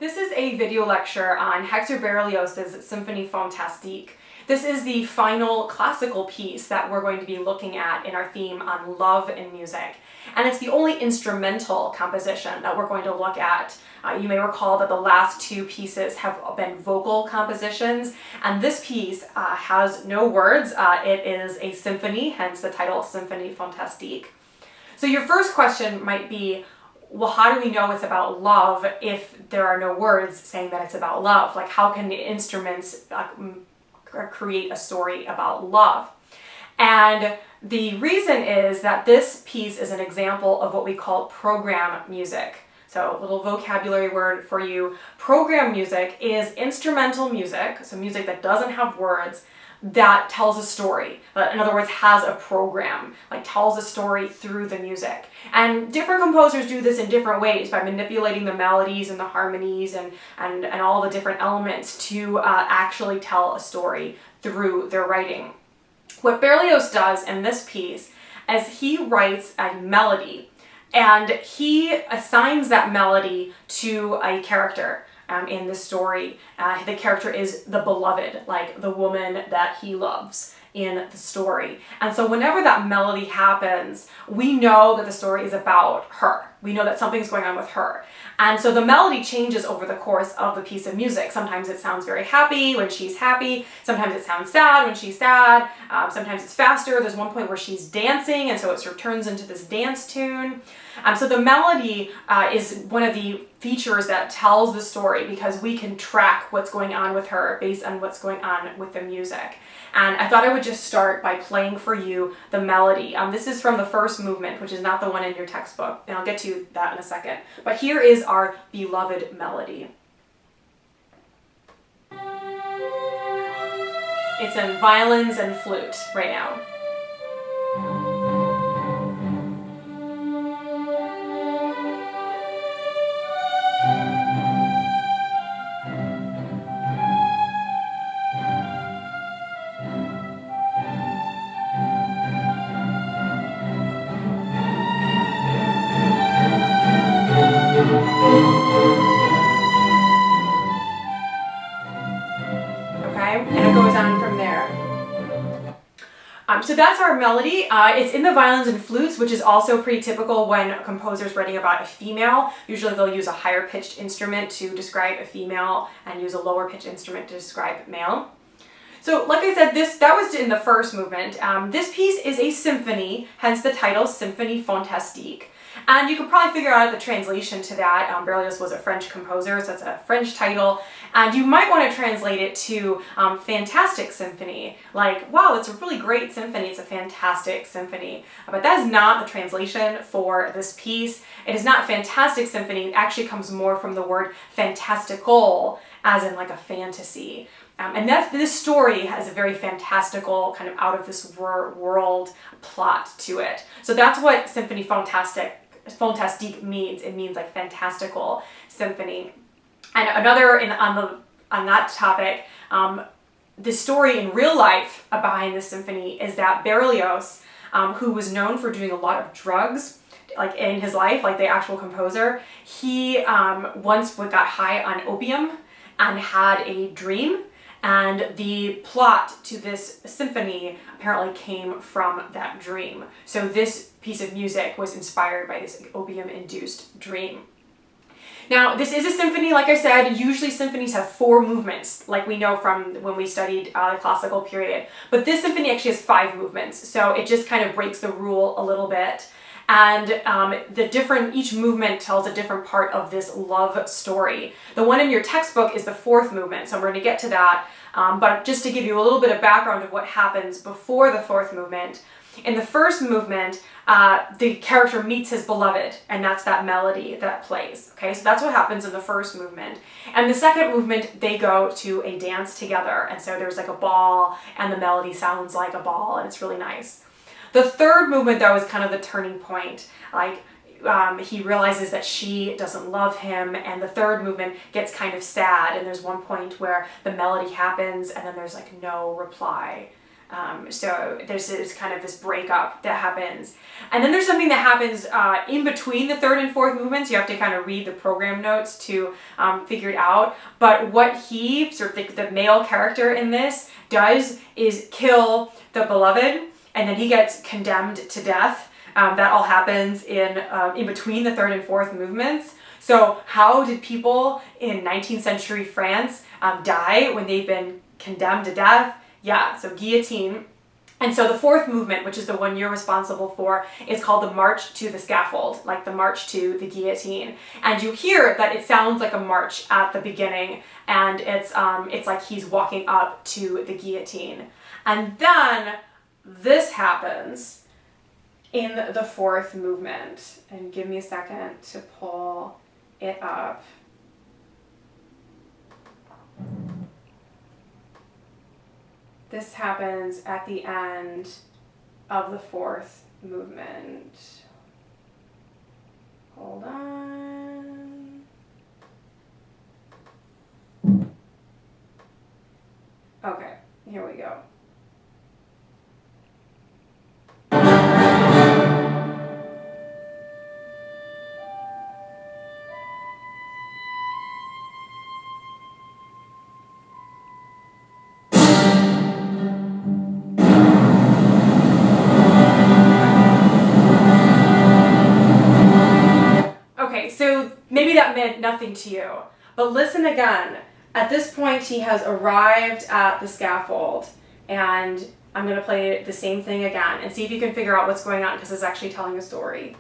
This is a video lecture on Hector Berlioz's Symphonie Fantastique. This is the final classical piece that we're going to be looking at in our theme on love in music. And it's the only instrumental composition that we're going to look at. You may recall that the last two pieces have been vocal compositions, and this piece has no words. It is a symphony, hence the title Symphonie Fantastique. So your first question might be, well, how do we know it's about love if there are no words saying that it's about love? Like, how can the instruments create a story about love? And the reason is that this piece is an example of what we call program music. So a little vocabulary word for you. Program music is instrumental music, so music that doesn't have words, that tells a story. In other words, has a program, like tells a story through the music. And different composers do this in different ways by manipulating the melodies and the harmonies and all the different elements to actually tell a story through their writing. What Berlioz does in this piece is he writes a melody, and he assigns that melody to a character. In the story, the character is the beloved, like the woman that he loves in the story. And so whenever that melody happens, we know that the story is about her. We know that something's going on with her. And so the melody changes over the course of the piece of music. Sometimes it sounds very happy when she's happy. Sometimes it sounds sad when she's sad. Sometimes it's faster. There's one point where she's dancing, and so it sort of turns into this dance tune. So the melody is one of the features that tells the story, because we can track what's going on with her based on what's going on with the music. And I thought I would just start by playing for you the melody. This is from the first movement, which is not the one in your textbook, and I'll get to that in a second. But here is our beloved melody. It's in violins and flute right now. And it goes on from there. So that's our melody. It's in the violins and flutes, which is also pretty typical when a composer's writing about a female. Usually they'll use a higher pitched instrument to describe a female and use a lower pitched instrument to describe male. So like I said, that was in the first movement. This piece is a symphony, hence the title Symphonie Fantastique. And you can probably figure out the translation to that. Berlioz was a French composer, so it's a French title. And you might want to translate it to Fantastic Symphony. Like, wow, it's a really great symphony. It's a fantastic symphony. But that is not the translation for this piece. It is not Fantastic Symphony. It actually comes more from the word fantastical, as in like a fantasy. And this story has a very fantastical, kind of out of this world plot to it. So that's what Symphonie Fantastique means. It means like fantastical symphony. And another on that topic, the story in real life behind this symphony is that Berlioz, who was known for doing a lot of drugs, like in his life, like the actual composer, he once got high on opium and had a dream. And the plot to this symphony apparently came from that dream. So this piece of music was inspired by this opium-induced dream. Now, this is a symphony, like I said. Usually symphonies have 4 movements, like we know from when we studied the classical period. But this symphony actually has 5 movements, so it just kind of breaks the rule a little bit. And each movement tells a different part of this love story. The one in your textbook is the 4th movement, so we're going to get to that. But just to give you a little bit of background of what happens before the 4th movement, in the first movement, the character meets his beloved, and that's that melody that plays. Okay, so that's what happens in the first movement. And the second movement, they go to a dance together, and so there's like a ball, and the melody sounds like a ball, and it's really nice. The third movement, though, is kind of the turning point. Like, he realizes that she doesn't love him, and the third movement gets kind of sad, and there's one point where the melody happens, and then there's like no reply. So there's this kind of this breakup that happens. And then there's something that happens in between the third and fourth movements. You have to kind of read the program notes to figure it out. But what he, sort of the male character in this, does is kill the beloved, and then he gets condemned to death. That all happens in between the third and fourth movements. So how did people in 19th century France die when they've been condemned to death? Yeah, so guillotine. And so the fourth movement, which is the one you're responsible for, is called the march to the scaffold, like the march to the guillotine. And you hear that it sounds like a march at the beginning, and it's like he's walking up to the guillotine. And then this happens in the fourth movement. And give me a second to pull it up. This happens at the end of the fourth movement. Hold on. Okay, here we go. So maybe that meant nothing to you, but listen again. At this point, he has arrived at the scaffold, and I'm going to play the same thing again and see if you can figure out what's going on, because it's actually telling a story.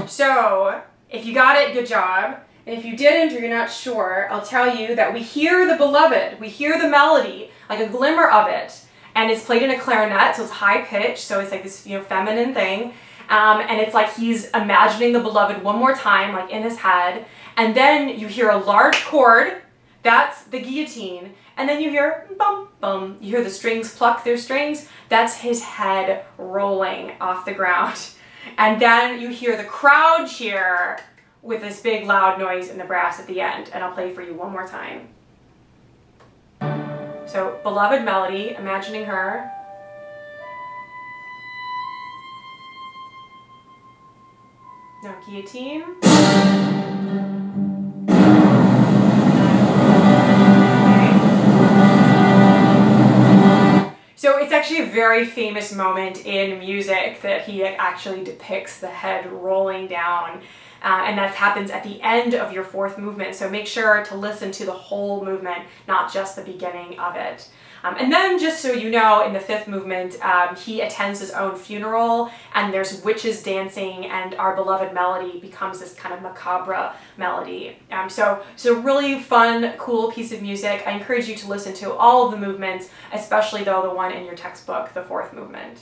So, if you got it, good job. And if you didn't or you're not sure, I'll tell you that we hear the beloved, we hear the melody, like a glimmer of it, and it's played in a clarinet, so it's high pitched, so it's like this, feminine thing, and it's like he's imagining the beloved one more time, like in his head, and then you hear a large chord, that's the guillotine, and then you hear bum bum, you hear the strings pluck their strings, that's his head rolling off the ground. And then you hear the crowd cheer with this big loud noise in the brass at the end. And I'll play for you one more time. So, beloved melody, imagining her. Now guillotine. So it's actually a very famous moment in music that he actually depicts the head rolling down, and that happens at the end of your fourth movement. So make sure to listen to the whole movement, not just the beginning of it. And then, just so you know, in the fifth movement, he attends his own funeral, and there's witches dancing, and our beloved melody becomes this kind of macabre melody. So really fun, cool piece of music. I encourage you to listen to all of the movements, especially though the one in your textbook, the fourth movement.